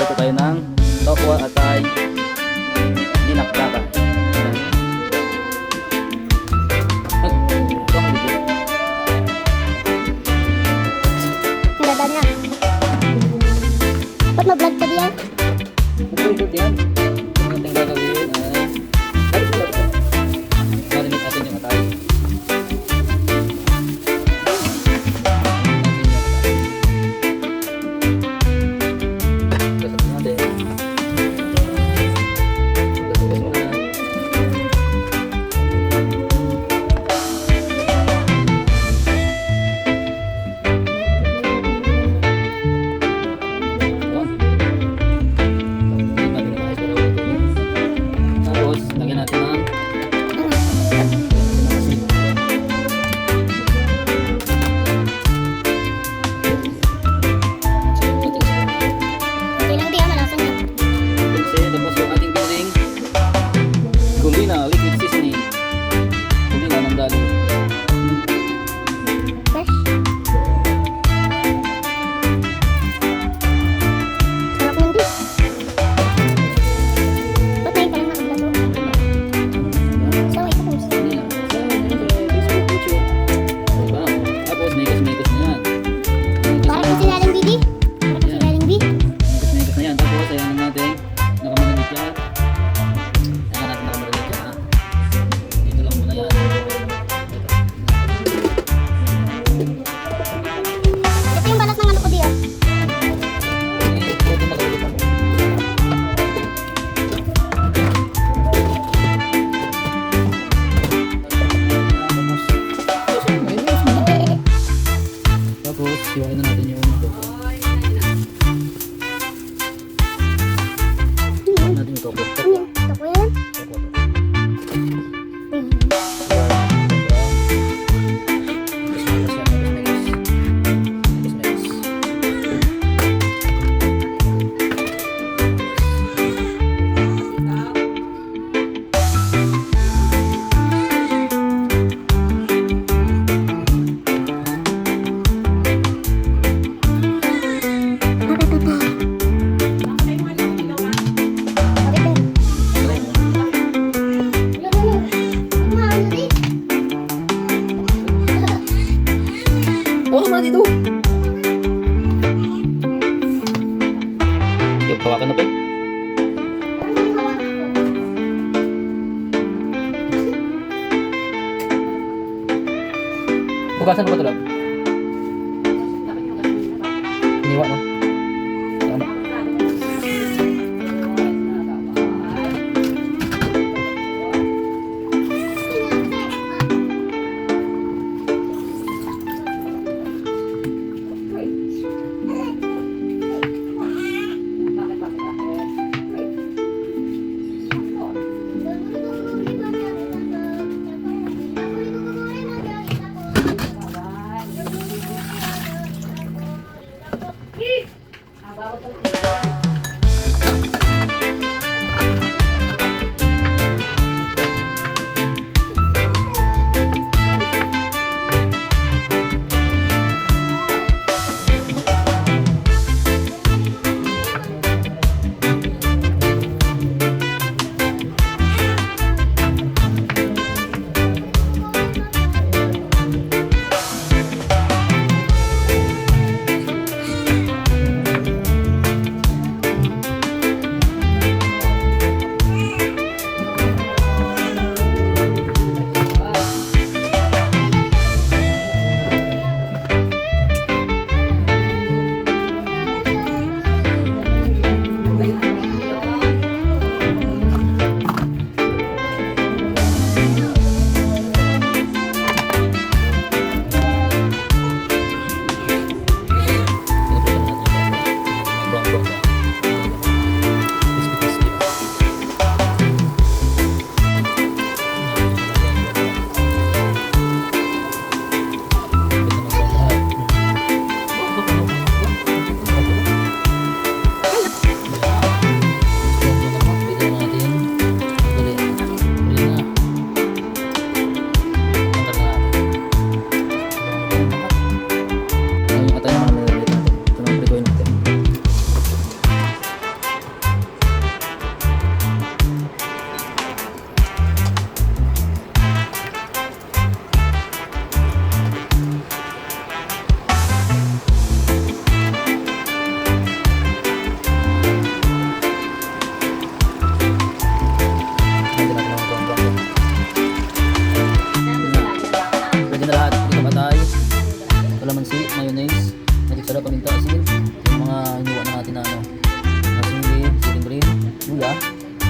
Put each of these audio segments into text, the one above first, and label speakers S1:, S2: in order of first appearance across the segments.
S1: magluto tayo ng tokwa at ay dinakdakan.
S2: Nagdadaan na. Ba't ma-vlog ka diyan?
S1: Mag-vlog yan. Ang ating gagawin ay marinate natin yung atay. Siwain na natin yung toko. Siwain natin yung toko.
S2: Toko yan?
S1: Toko. Dito. Yung hawakan na po. Bukasan mo ba ito lang? Iniwa, no? Tama.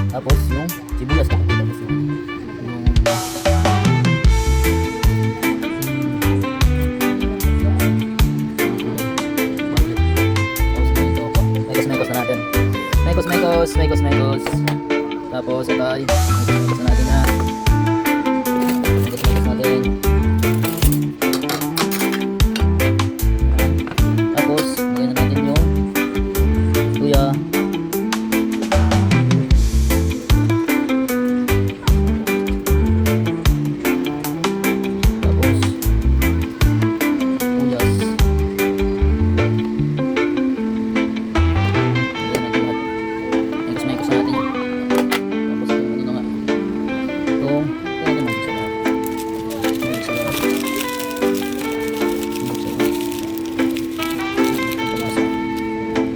S1: Tapos yung sibuyas. Tapos yung mekos na natin. Mekos. Tapos atay. Mekos na natin na. Mekos natin. Tapos, lagyan na natin yung luya. Tapos, sibuyas. Mekos natin. Tapos, ano na nga. Itong, kaya naman sa lahat.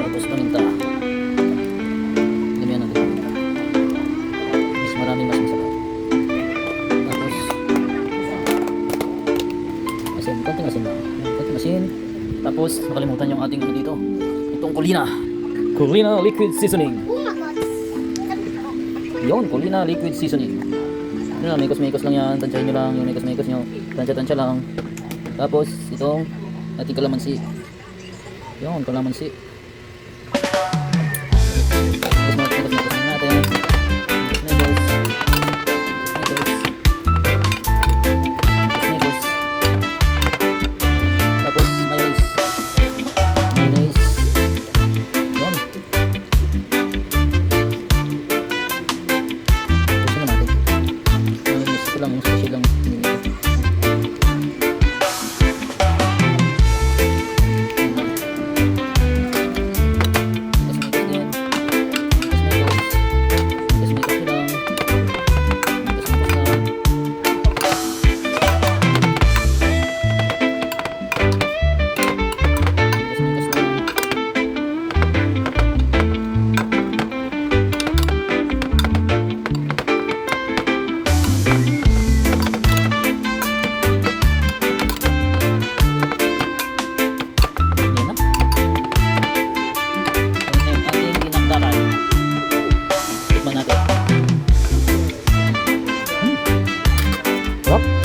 S1: Tapos paminta. Ganyan ang gawin. Mas marami mas masarap. Tapos asin, konting asin lang. Konting asin. Tapos nakalimutan yung ating ano dito. Itong Kulina. Kulina liquid seasoning. Yun, Kulina liquid seasoning. Yun lang, mekos lang yan. Tansyahin nyo lang yung mekos nyo. Tansya lang. Tapos itong ating kalamansi. Yun, kalamansi. Mekos natin. Mekos. Tapos mayonnaise. Yun. Tapos na natin. Mayonnaise ko lang, yung sushi lang. Tikman natin. Sarap.